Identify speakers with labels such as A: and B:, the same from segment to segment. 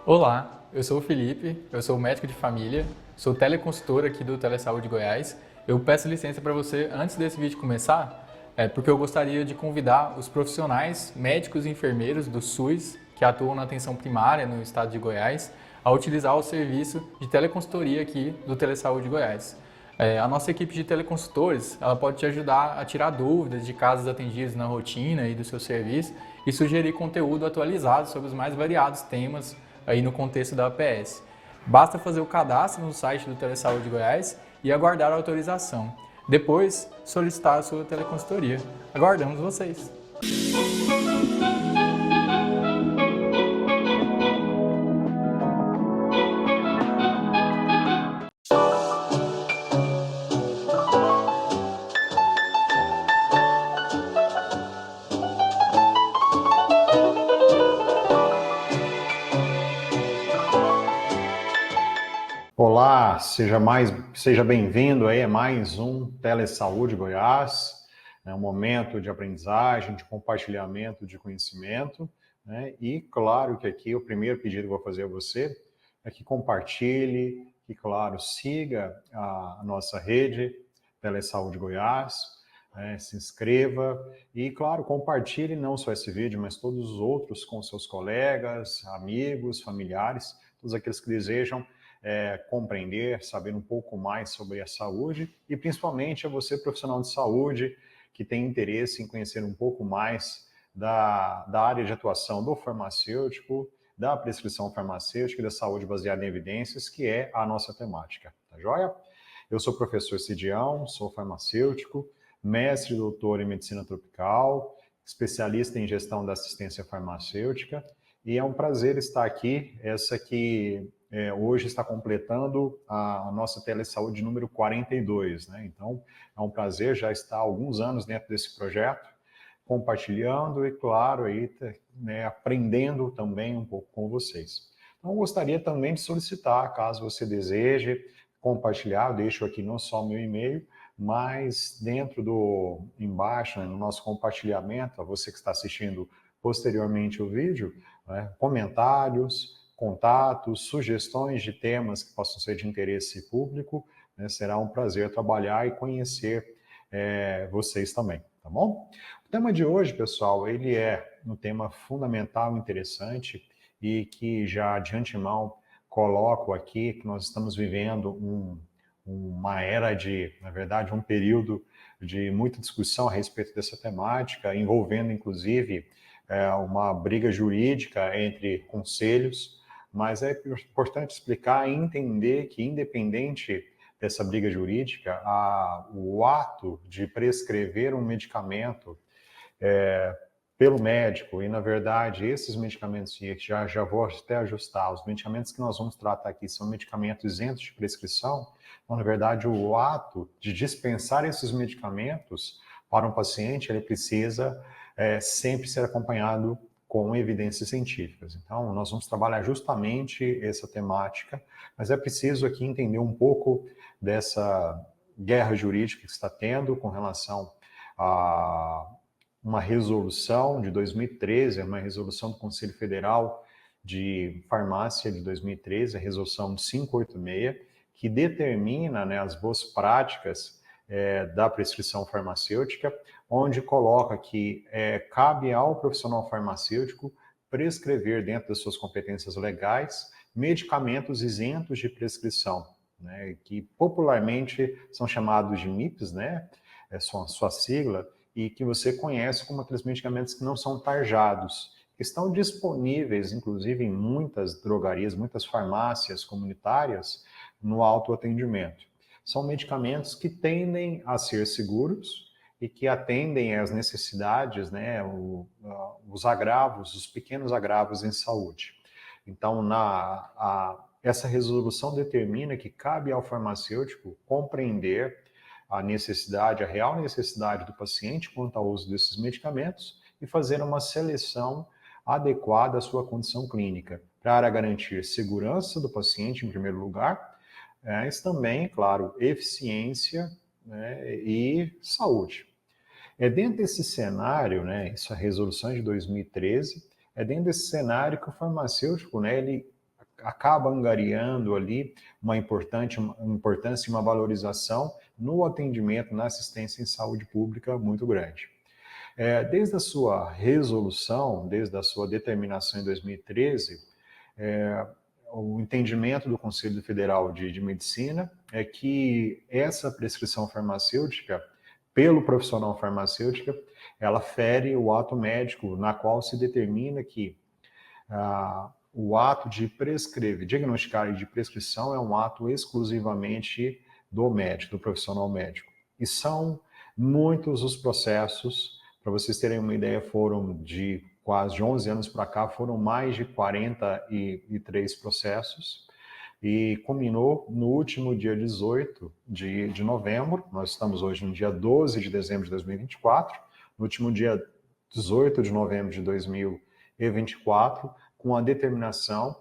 A: Olá, eu sou o Felipe, eu sou médico de família, sou teleconsultor aqui do Telesaúde Goiás. Eu peço licença para você antes desse vídeo começar, porque eu gostaria de convidar os profissionais, médicos e enfermeiros do SUS que atuam na atenção primária no estado de Goiás a utilizar o serviço de teleconsultoria aqui do Telesaúde Goiás. A nossa equipe de teleconsultores ela pode te ajudar a tirar dúvidas de casos atendidos na rotina e do seu serviço e sugerir conteúdo atualizado sobre os mais variados temas aí no contexto da APS. Basta fazer o cadastro no site do Telesaúde Goiás e aguardar a autorização. Depois, solicitar a sua teleconsultoria. Aguardamos vocês!
B: Olá, seja bem-vindo aí a mais um Telesaúde Goiás, um momento de aprendizagem, de compartilhamento de conhecimento, né? E claro que aqui o primeiro pedido que eu vou fazer a você é que compartilhe, que claro, siga a nossa rede Telesaúde Goiás, se inscreva e claro, compartilhe não só esse vídeo, mas todos os outros com seus colegas, amigos, familiares, todos aqueles que desejam compreender, saber um pouco mais sobre a saúde e principalmente a você profissional de saúde que tem interesse em conhecer um pouco mais da área de atuação do farmacêutico, da prescrição farmacêutica e da saúde baseada em evidências, que é a nossa temática, tá joia? Eu sou o professor Cidião, sou farmacêutico, mestre e doutor em medicina tropical, especialista em gestão da assistência farmacêutica, e é um prazer estar aqui, essa que hoje está completando a nossa telesaúde número 42, né? Então, é um prazer já estar há alguns anos dentro desse projeto, compartilhando e, claro, aí, né, aprendendo também um pouco com vocês. Então, eu gostaria também de solicitar, caso você deseje compartilhar, eu deixo aqui não só o meu e-mail, mas dentro embaixo, né, no nosso compartilhamento, a você que está assistindo posteriormente o vídeo, né, comentários, contatos, sugestões de temas que possam ser de interesse público, né, será um prazer trabalhar e conhecer vocês também, tá bom? O tema de hoje, pessoal, ele é um tema fundamental, interessante e que já de antemão coloco aqui que nós estamos vivendo uma era na verdade, um período de muita discussão a respeito dessa temática, envolvendo inclusive uma briga jurídica entre conselhos, mas é importante explicar e entender que, independente dessa briga jurídica, o ato de prescrever um medicamento pelo médico, e na verdade esses medicamentos, e já vou até ajustar, os medicamentos que nós vamos tratar aqui são medicamentos isentos de prescrição, então na verdade o ato de dispensar esses medicamentos para um paciente, ele precisa sempre ser acompanhado com evidências científicas. Então, nós vamos trabalhar justamente essa temática, mas é preciso aqui entender um pouco dessa guerra jurídica que está tendo com relação a uma resolução de 2013, uma resolução do Conselho Federal de Farmácia de 2013, a resolução 586, que determina, né, as boas práticas da prescrição farmacêutica, onde coloca que cabe ao profissional farmacêutico prescrever, dentro das suas competências legais, medicamentos isentos de prescrição, né, que popularmente são chamados de MIPs, né, sua sigla, e que você conhece como aqueles medicamentos que não são tarjados, que estão disponíveis, inclusive, em muitas drogarias, muitas farmácias comunitárias, no autoatendimento. São medicamentos que tendem a ser seguros e que atendem às necessidades, né, os agravos, os pequenos agravos em saúde. Então, essa resolução determina que cabe ao farmacêutico compreender a necessidade, a real necessidade do paciente quanto ao uso desses medicamentos e fazer uma seleção adequada à sua condição clínica, para garantir segurança do paciente em primeiro lugar, mas também, claro, eficiência, né, e saúde. É dentro desse cenário, né, essa resolução de 2013, é dentro desse cenário que o farmacêutico, né, ele acaba angariando ali uma importância e uma valorização no atendimento, na assistência em saúde pública muito grande. Desde a sua resolução, desde a sua determinação em 2013, o entendimento do Conselho Federal de Medicina é que essa prescrição farmacêutica, pelo profissional farmacêutica, ela fere o ato médico, na qual se determina que o ato de prescrever, diagnosticar e de prescrição é um ato exclusivamente do médico, do profissional médico. E são muitos os processos, para vocês terem uma ideia, foram de quase 11 anos para cá, foram mais de 43 processos, e culminou no último dia 18 de novembro, nós estamos hoje no dia 12 de dezembro de 2024, no último dia 18 de novembro de 2024, com a determinação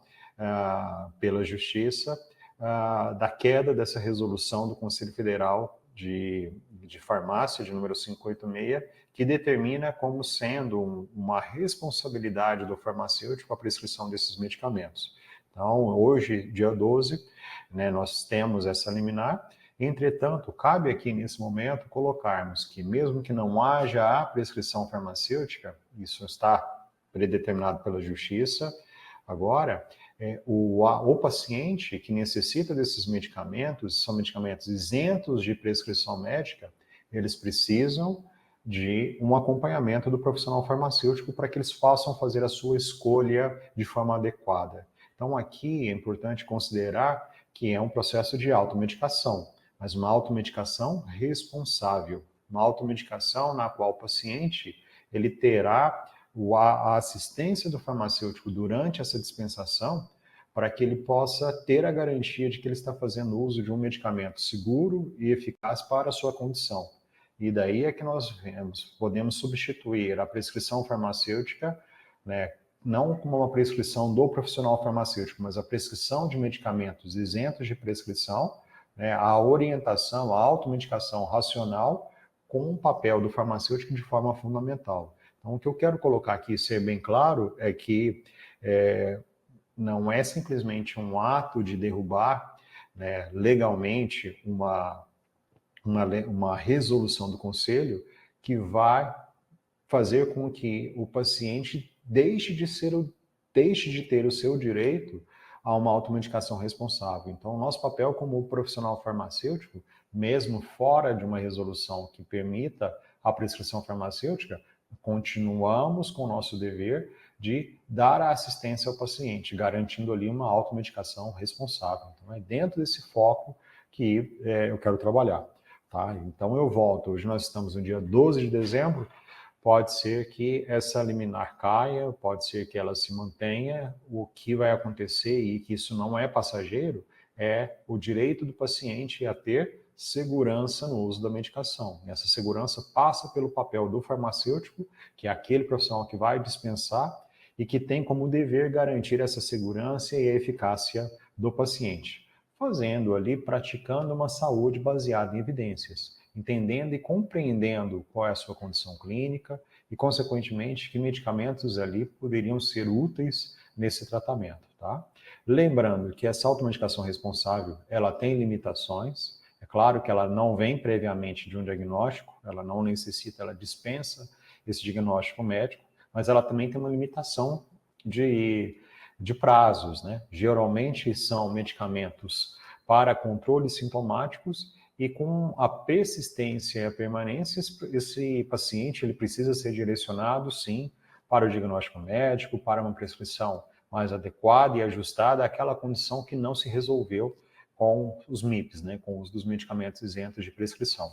B: pela Justiça da queda dessa resolução do Conselho Federal de Farmácia, de número 586, que determina como sendo uma responsabilidade do farmacêutico a prescrição desses medicamentos. Então, hoje, dia 12, né, nós temos essa liminar. Entretanto, cabe aqui, nesse momento, colocarmos que, mesmo que não haja a prescrição farmacêutica, isso está predeterminado pela Justiça, agora, o paciente que necessita desses medicamentos, são medicamentos isentos de prescrição médica, eles precisam de um acompanhamento do profissional farmacêutico para que eles possam fazer a sua escolha de forma adequada. Então, aqui é importante considerar que é um processo de automedicação, mas uma automedicação responsável, uma automedicação na qual o paciente ele terá a assistência do farmacêutico durante essa dispensação para que ele possa ter a garantia de que ele está fazendo uso de um medicamento seguro e eficaz para a sua condição. E daí é que nós podemos substituir a prescrição farmacêutica, né, não como uma prescrição do profissional farmacêutico, mas a prescrição de medicamentos isentos de prescrição, né, a orientação, a automedicação racional com o papel do farmacêutico de forma fundamental. Então, o que eu quero colocar aqui, ser bem claro, é que não é simplesmente um ato de derrubar, né, legalmente uma resolução do conselho que vai fazer com que o paciente deixe de ter o seu direito a uma automedicação responsável. Então, o nosso papel como profissional farmacêutico, mesmo fora de uma resolução que permita a prescrição farmacêutica, continuamos com o nosso dever de dar a assistência ao paciente, garantindo ali uma automedicação responsável. Então, é dentro desse foco que eu quero trabalhar. Tá? Então, eu volto. Hoje nós estamos no dia 12 de dezembro, pode ser que essa liminar caia, pode ser que ela se mantenha. O que vai acontecer, e que isso não é passageiro, é o direito do paciente a ter segurança no uso da medicação. E essa segurança passa pelo papel do farmacêutico, que é aquele profissional que vai dispensar e que tem como dever garantir essa segurança e a eficácia do paciente, fazendo ali, praticando uma saúde baseada em evidências, entendendo e compreendendo qual é a sua condição clínica e, consequentemente, que medicamentos ali poderiam ser úteis nesse tratamento, tá? Lembrando que essa automedicação responsável, ela tem limitações. É claro que ela não vem previamente de um diagnóstico, ela não necessita, ela dispensa esse diagnóstico médico, mas ela também tem uma limitação de prazos, né? Geralmente são medicamentos para controles sintomáticos e com a persistência e a permanência, esse paciente ele precisa ser direcionado, sim, para o diagnóstico médico, para uma prescrição mais adequada e ajustada àquela condição que não se resolveu com os MIPs, né, com os dos medicamentos isentos de prescrição,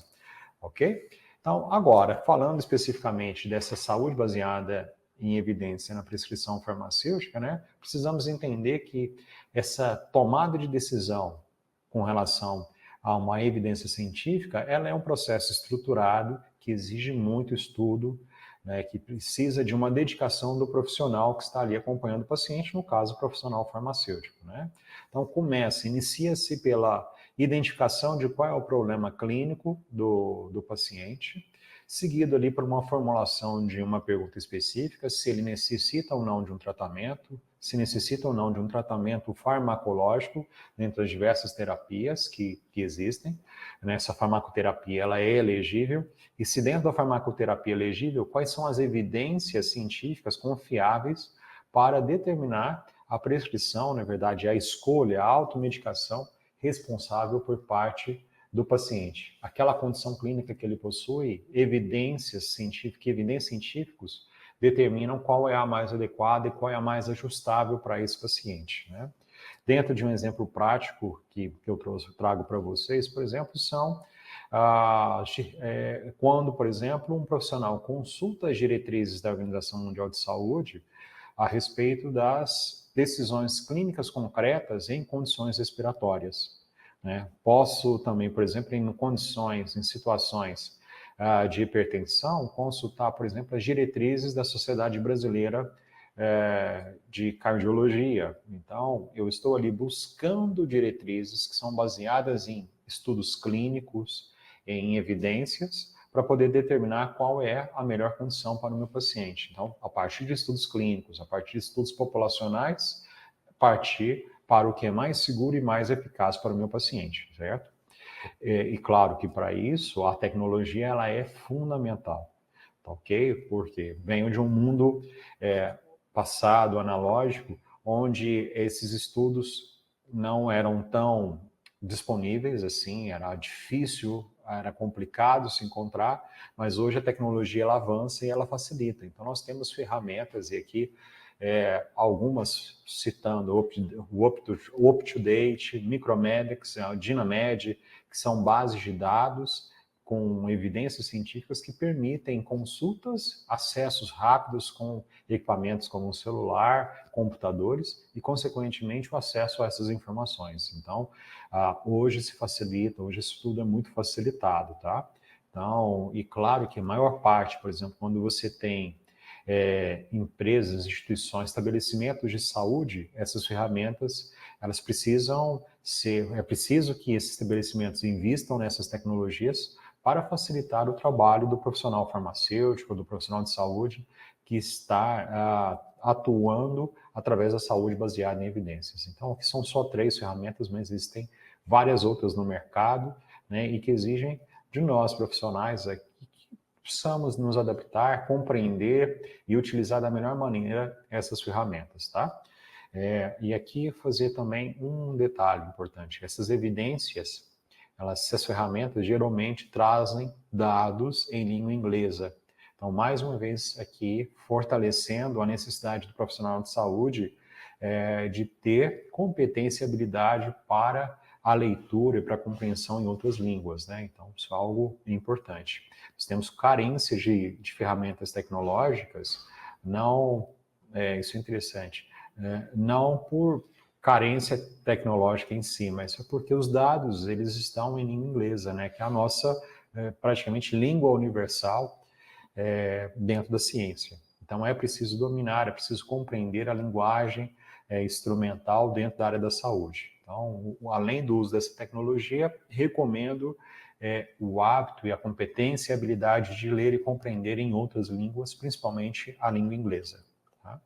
B: ok? Então, agora, falando especificamente dessa saúde baseada em evidência na prescrição farmacêutica, né, precisamos entender que essa tomada de decisão com relação a uma evidência científica, ela é um processo estruturado que exige muito estudo, né, que precisa de uma dedicação do profissional que está ali acompanhando o paciente, no caso, o profissional farmacêutico, né? Então, inicia-se pela identificação de qual é o problema clínico do paciente, seguido ali por uma formulação de uma pergunta específica, se ele necessita ou não de um tratamento, se necessita ou não de um tratamento farmacológico dentro das diversas terapias que existem. Essa farmacoterapia ela é elegível, e se dentro da farmacoterapia elegível, quais são as evidências científicas confiáveis para determinar a prescrição, na verdade, a escolha, a automedicação responsável por parte do paciente. Aquela condição clínica que ele possui, evidências científicos determinam qual é a mais adequada e qual é a mais ajustável para esse paciente, né? Dentro de um exemplo prático que eu trago para vocês, por exemplo, são quando, por exemplo, um profissional consulta as diretrizes da Organização Mundial de Saúde a respeito das decisões clínicas concretas em condições respiratórias, né? Posso também, por exemplo, em situações de hipertensão, consultar, por exemplo, as diretrizes da Sociedade Brasileira de Cardiologia. Então, eu estou ali buscando diretrizes que são baseadas em estudos clínicos, em evidências, para poder determinar qual é a melhor condição para o meu paciente. Então, a partir de estudos clínicos, a partir de estudos populacionais, partir para o que é mais seguro e mais eficaz para o meu paciente, certo? E claro que para isso a tecnologia ela é fundamental, tá ok? Porque venho de um mundo passado, analógico, onde esses estudos não eram tão disponíveis assim, era difícil, era complicado se encontrar, mas hoje a tecnologia ela avança e ela facilita. Então nós temos ferramentas, e aqui algumas citando o UpToDate, Micromedex, a Dynamed, que são bases de dados com evidências científicas que permitem consultas, acessos rápidos com equipamentos como o celular, computadores e, consequentemente, o acesso a essas informações. Então, hoje se facilita, hoje isso tudo é muito facilitado, tá? Então, e claro que a maior parte, por exemplo, quando você tem empresas, instituições, estabelecimentos de saúde, essas ferramentas, elas precisam ser, é preciso que esses estabelecimentos invistam nessas tecnologias para facilitar o trabalho do profissional farmacêutico, do profissional de saúde que está atuando através da saúde baseada em evidências. Então, aqui são só 3 ferramentas, mas existem várias outras no mercado, né, e que exigem de nós, profissionais, que precisamos nos adaptar, compreender e utilizar da melhor maneira essas ferramentas, tá? E aqui fazer também um detalhe importante. Essas evidências, essas ferramentas geralmente trazem dados em língua inglesa. Então, mais uma vez aqui, fortalecendo a necessidade do profissional de saúde de ter competência e habilidade para a leitura e para a compreensão em outras línguas, né? Então, isso é algo importante. Nós temos carência de ferramentas tecnológicas, não, isso é interessante, não por carência tecnológica em si, mas é porque os dados eles estão em língua inglesa, né? Que é a nossa praticamente língua universal dentro da ciência. Então é preciso dominar, é preciso compreender a linguagem instrumental dentro da área da saúde. Então, além do uso dessa tecnologia, recomendo o hábito e a competência e a habilidade de ler e compreender em outras línguas, principalmente a língua inglesa. Tá?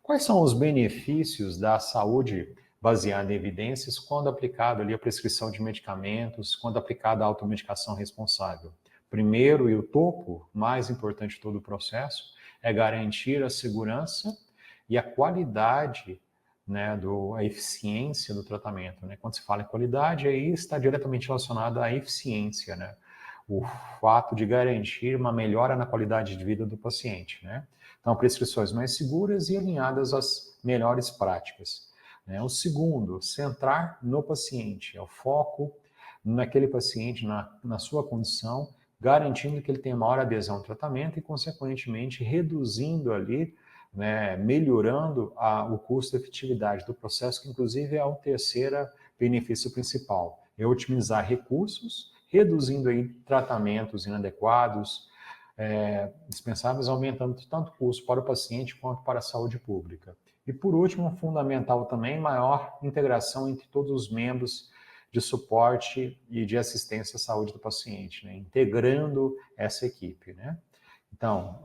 B: Quais são os benefícios da saúde baseada em evidências quando aplicado ali a prescrição de medicamentos, quando aplicada a automedicação responsável? Primeiro, e o topo, mais importante de todo o processo, é garantir a segurança e a qualidade, né, a eficiência do tratamento. Né? Quando se fala em qualidade, aí está diretamente relacionado à eficiência, né? O fato de garantir uma melhora na qualidade de vida do paciente, né? Então, prescrições mais seguras e alinhadas às melhores práticas. Né? O segundo, centrar no paciente, é o foco naquele paciente, na sua condição, garantindo que ele tenha maior adesão ao tratamento e, consequentemente, reduzindo ali, né, melhorando o custo-efetividade do processo, que inclusive é o terceiro benefício principal, é otimizar recursos, reduzindo aí tratamentos inadequados, dispensáveis, aumentando tanto o custo para o paciente quanto para a saúde pública. E por último, fundamental também, maior integração entre todos os membros de suporte e de assistência à saúde do paciente, né? Integrando essa equipe, né? Então,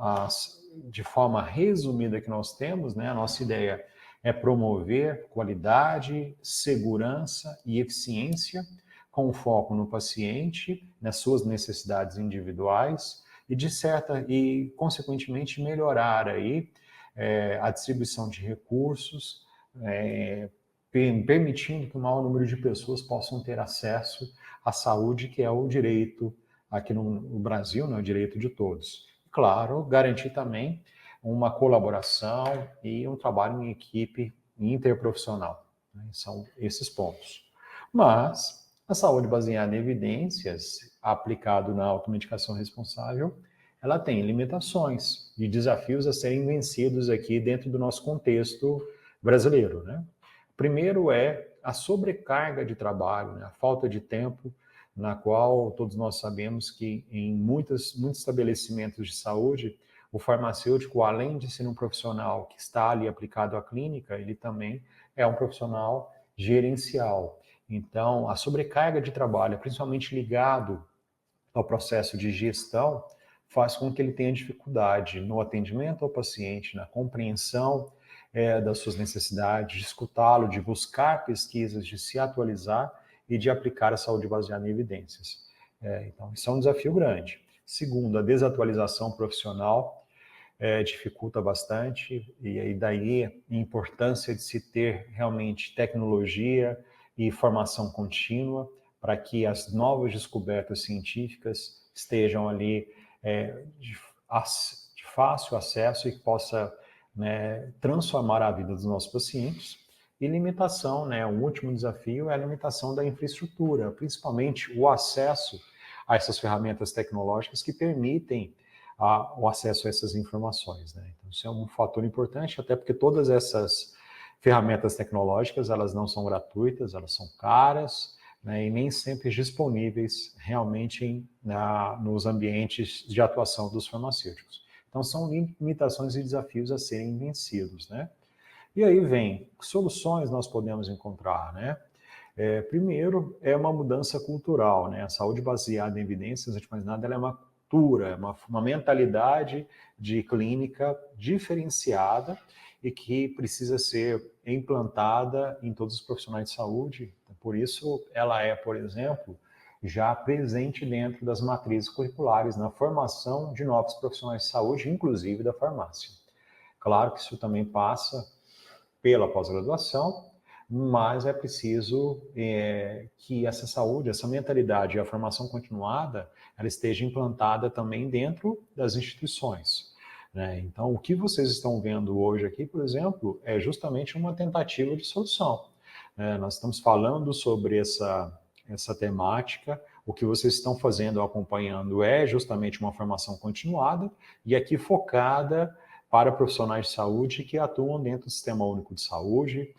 B: de forma resumida que nós temos, né, a nossa ideia é promover qualidade, segurança e eficiência com foco no paciente, nas suas necessidades individuais e consequentemente melhorar aí a distribuição de recursos, permitindo que o maior número de pessoas possam ter acesso à saúde, que é o direito aqui no Brasil, né, o direito de todos. Claro, garantir também uma colaboração e um trabalho em equipe interprofissional, né? São esses pontos. Mas a saúde baseada em evidências, aplicado na automedicação responsável, ela tem limitações e desafios a serem vencidos aqui dentro do nosso contexto brasileiro, né? Primeiro é a sobrecarga de trabalho, né? A falta de tempo, na qual todos nós sabemos que em muitos estabelecimentos de saúde, o farmacêutico, além de ser um profissional que está ali aplicado à clínica, ele também é um profissional gerencial. Então, a sobrecarga de trabalho, principalmente ligado ao processo de gestão, faz com que ele tenha dificuldade no atendimento ao paciente, na compreensão das suas necessidades, de escutá-lo, de buscar pesquisas, de se atualizar e de aplicar a saúde baseada em evidências. Então, isso é um desafio grande. Segundo, a desatualização profissional dificulta bastante, e aí daí a importância de se ter realmente tecnologia e formação contínua para que as novas descobertas científicas estejam ali de fácil acesso e que possa, né, transformar a vida dos nossos pacientes. E limitação, né? O último desafio é a limitação da infraestrutura, principalmente o acesso a essas ferramentas tecnológicas que permitem o acesso a essas informações, né? Então, isso é um fator importante, até porque todas essas ferramentas tecnológicas, elas não são gratuitas, elas são caras, né, e nem sempre disponíveis realmente nos ambientes de atuação dos farmacêuticos. Então, são limitações e desafios a serem vencidos, né? E aí vem, que soluções nós podemos encontrar, né? Primeiro, é uma mudança cultural, né? A saúde baseada em evidências, antes de mais nada, ela é uma cultura, é uma mentalidade de clínica diferenciada e que precisa ser implantada em todos os profissionais de saúde. Por isso, ela é, por exemplo, já presente dentro das matrizes curriculares na formação de novos profissionais de saúde, inclusive da farmácia. Claro que isso também passa pela pós-graduação, mas é preciso que essa saúde, essa mentalidade e a formação continuada, ela esteja implantada também dentro das instituições, né? Então, o que vocês estão vendo hoje aqui, por exemplo, é justamente uma tentativa de solução. Nós estamos falando sobre essa temática, o que vocês estão fazendo, acompanhando, é justamente uma formação continuada e aqui focada para profissionais de saúde que atuam dentro do Sistema Único de Saúde,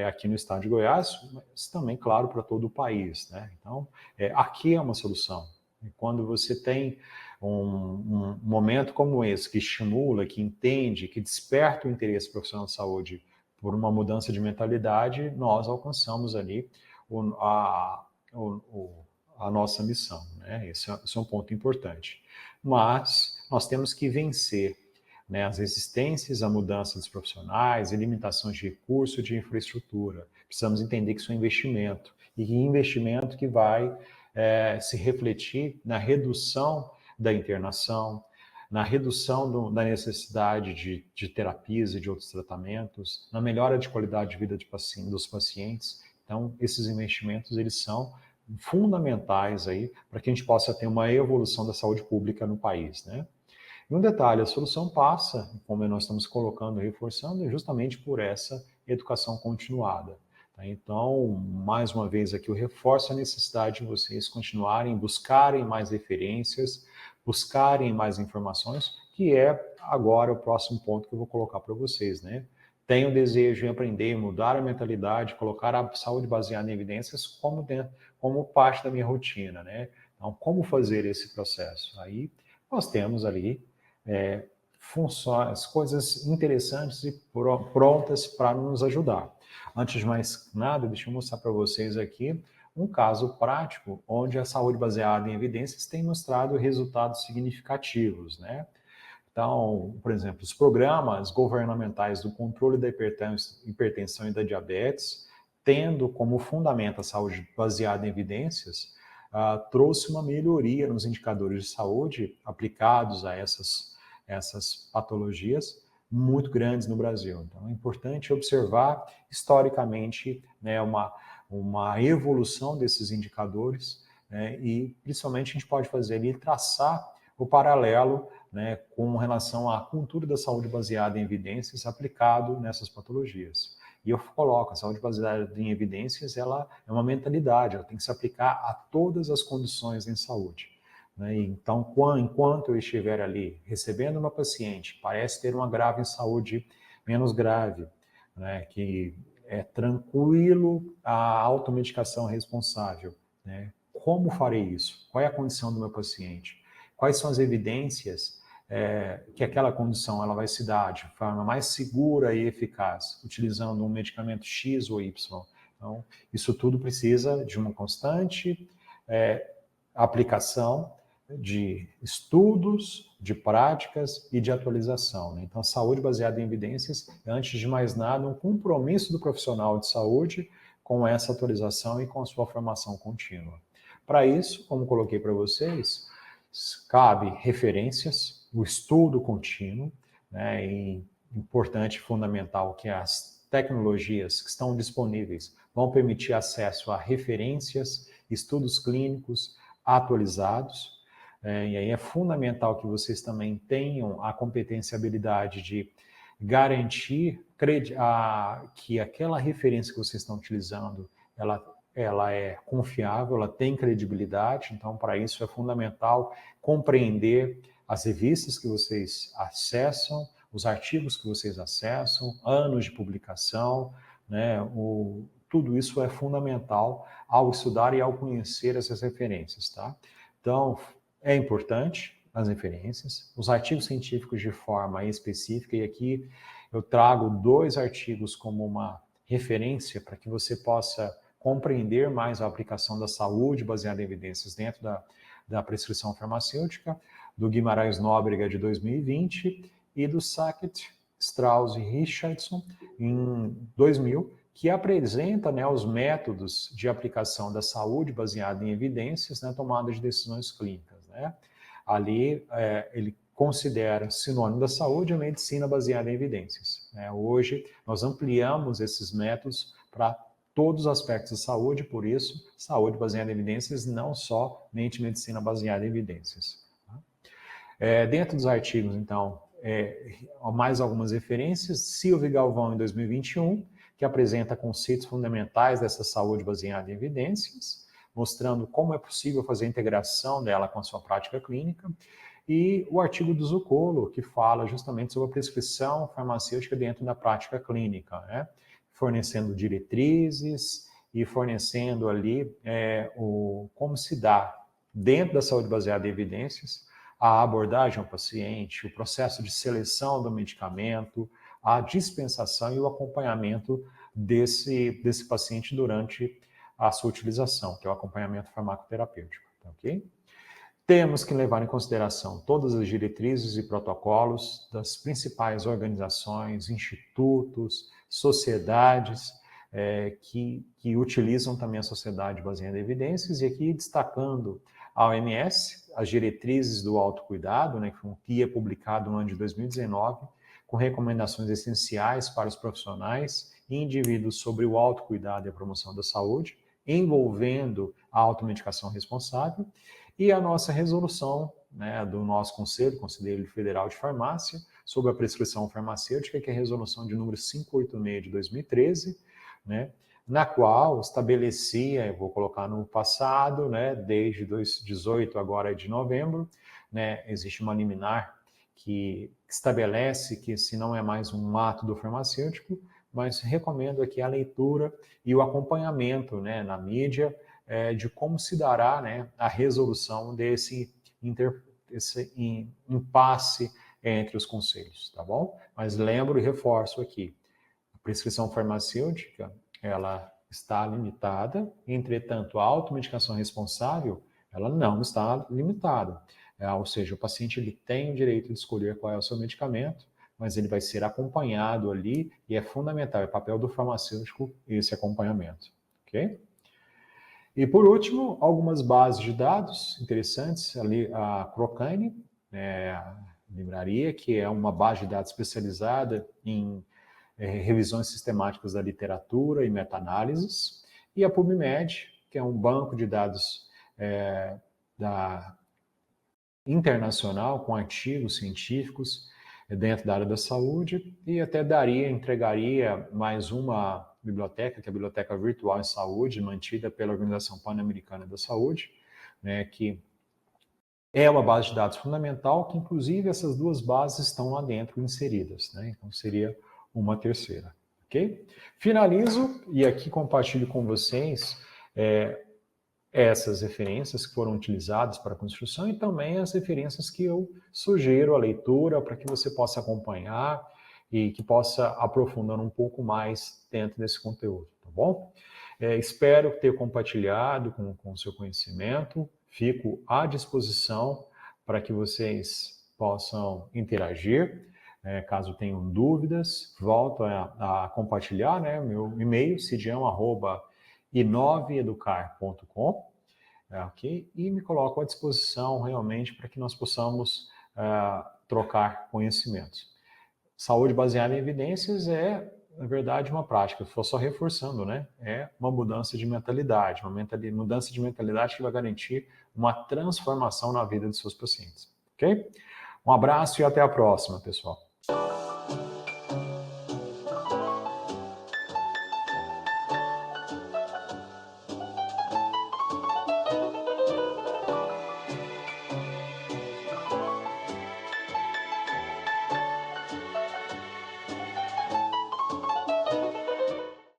B: aqui no estado de Goiás, mas também, claro, para todo o país, né? Então, aqui é uma solução. E quando você tem um momento como esse, que estimula, que entende, que desperta o interesse profissional de saúde por uma mudança de mentalidade, nós alcançamos ali a nossa missão, né? Esse é um ponto importante. Mas nós temos que vencer, né, as resistências à mudança dos profissionais e limitações de recurso e de infraestrutura. Precisamos entender que isso é um investimento que vai se refletir na redução da internação, na redução da necessidade de terapias e de outros tratamentos, na melhora de qualidade de vida dos pacientes. Então, esses investimentos, eles são fundamentais aí para que a gente possa ter uma evolução da saúde pública no país, né? E um detalhe, a solução passa, como nós estamos colocando e reforçando, justamente por essa educação continuada. Tá? Então, mais uma vez aqui, eu reforço a necessidade de vocês continuarem, buscarem mais referências, buscarem mais informações, que é agora o próximo ponto que eu vou colocar para vocês, né? Tenho o desejo de aprender, mudar a mentalidade, colocar a saúde baseada em evidências como parte da minha rotina, né? Então, como fazer esse processo? Aí, nós temos ali funções, coisas interessantes e prontas para nos ajudar. Antes de mais nada, deixa eu mostrar para vocês aqui um caso prático onde a saúde baseada em evidências tem mostrado resultados significativos, né? Então, por exemplo, os programas governamentais do controle da hipertensão e da diabetes, tendo como fundamento a saúde baseada em evidências, trouxe uma melhoria nos indicadores de saúde aplicados a essas patologias muito grandes no Brasil. Então, é importante observar historicamente, né, uma evolução desses indicadores, né, e principalmente a gente pode fazer ali traçar o paralelo, né, com relação à cultura da saúde baseada em evidências aplicado nessas patologias. E eu coloco, a saúde baseada em evidências, ela é uma mentalidade, ela tem que se aplicar a todas as condições em saúde. Né? Então, enquanto eu estiver ali recebendo uma paciente, parece ter um agravo em saúde menos grave, né, que é tranquilo a automedicação responsável, né? Como farei isso? Qual é a condição do meu paciente? Quais são as evidências que aquela condição ela vai se dar de forma mais segura e eficaz, utilizando um medicamento X ou Y? Então, isso tudo precisa de uma constante aplicação de estudos, de práticas e de atualização. Né? Então, saúde baseada em evidências é, antes de mais nada, um compromisso do profissional de saúde com essa atualização e com a sua formação contínua. Para isso, como coloquei para vocês, cabe referências, o estudo contínuo, né? E importante e fundamental que as tecnologias que estão disponíveis vão permitir acesso a referências, estudos clínicos atualizados. E aí é fundamental que vocês também tenham a competência e habilidade de garantir que aquela referência que vocês estão utilizando, ela é confiável, ela tem credibilidade. Então, para isso é fundamental compreender as revistas que vocês acessam, os artigos que vocês acessam, anos de publicação, né? Tudo isso é fundamental ao estudar e ao conhecer essas referências, tá? Então, é importante as referências, os artigos científicos de forma específica, e aqui eu trago 2 artigos como uma referência para que você possa compreender mais a aplicação da saúde baseada em evidências dentro da prescrição farmacêutica, do Guimarães Nóbrega, de 2020, e do Sackett, Strauss e Richardson, em 2000, que apresenta, né, os métodos de aplicação da saúde baseada em evidências na tomada de decisões clínicas. Né? Ali, ele considera sinônimo da saúde a medicina baseada em evidências. Né? Hoje, nós ampliamos esses métodos para todos os aspectos da saúde, por isso, saúde baseada em evidências, não somente medicina baseada em evidências. Dentro dos artigos, então, mais algumas referências. Silvio e Galvão, em 2021, que apresenta conceitos fundamentais dessa saúde baseada em evidências, mostrando como é possível fazer a integração dela com a sua prática clínica. E o artigo do Zuccolo, que fala justamente sobre a prescrição farmacêutica dentro da prática clínica, né? Fornecendo diretrizes e fornecendo ali como se dá, dentro da saúde baseada em evidências, a abordagem ao paciente, o processo de seleção do medicamento, a dispensação e o acompanhamento desse paciente durante a sua utilização, que é o acompanhamento farmacoterapêutico, tá, ok? Temos que levar em consideração todas as diretrizes e protocolos das principais organizações, institutos, sociedades que utilizam também a sociedade baseada em evidências, e aqui destacando a OMS, as diretrizes do autocuidado, né, que foi um guia publicado no ano de 2019, com recomendações essenciais para os profissionais e indivíduos sobre o autocuidado e a promoção da saúde, envolvendo a automedicação responsável, e a nossa resolução, né, do nosso Conselho Federal de Farmácia, sobre a prescrição farmacêutica, que é a resolução de número 586 de 2013, né, na qual estabelecia, eu vou colocar no passado, né, desde 2018, agora de novembro, né, existe uma liminar que estabelece que esse não é mais um ato do farmacêutico, mas recomendo aqui a leitura e o acompanhamento, né, na mídia, de como se dará, né, a resolução desse impasse entre os conselhos, tá bom? Mas lembro e reforço aqui, a prescrição farmacêutica, ela está limitada, entretanto, a automedicação responsável, ela não está limitada. Ou seja, o paciente ele tem o direito de escolher qual é o seu medicamento, mas ele vai ser acompanhado ali e é fundamental, é papel do farmacêutico esse acompanhamento, ok? E por último, algumas bases de dados interessantes, ali a Crocane, a livraria, que é uma base de dados especializada em revisões sistemáticas da literatura e meta-análises, e a PubMed, que é um banco de dados internacional com artigos científicos dentro da área da saúde, e até entregaria mais uma biblioteca, que é a Biblioteca Virtual em Saúde, mantida pela Organização Pan-Americana da Saúde, né, que é uma base de dados fundamental, que inclusive essas duas bases estão lá dentro inseridas, né? Então seria uma terceira, ok? Finalizo e aqui compartilho com vocês essas referências que foram utilizadas para a construção e também as referências que eu sugiro a leitura para que você possa acompanhar e que possa aprofundar um pouco mais dentro desse conteúdo, tá bom? Espero ter compartilhado com o seu conhecimento, fico à disposição para que vocês possam interagir. Caso tenham dúvidas, volto a compartilhar, né, meu e-mail, cidião@inoveeducar.com, ok? E me coloco à disposição realmente para que nós possamos trocar conhecimentos. Saúde baseada em evidências é, na verdade, uma prática, estou só reforçando, né? É uma mudança de mentalidade, mudança de mentalidade que vai garantir uma transformação na vida dos seus pacientes, ok? Um abraço e até a próxima, pessoal.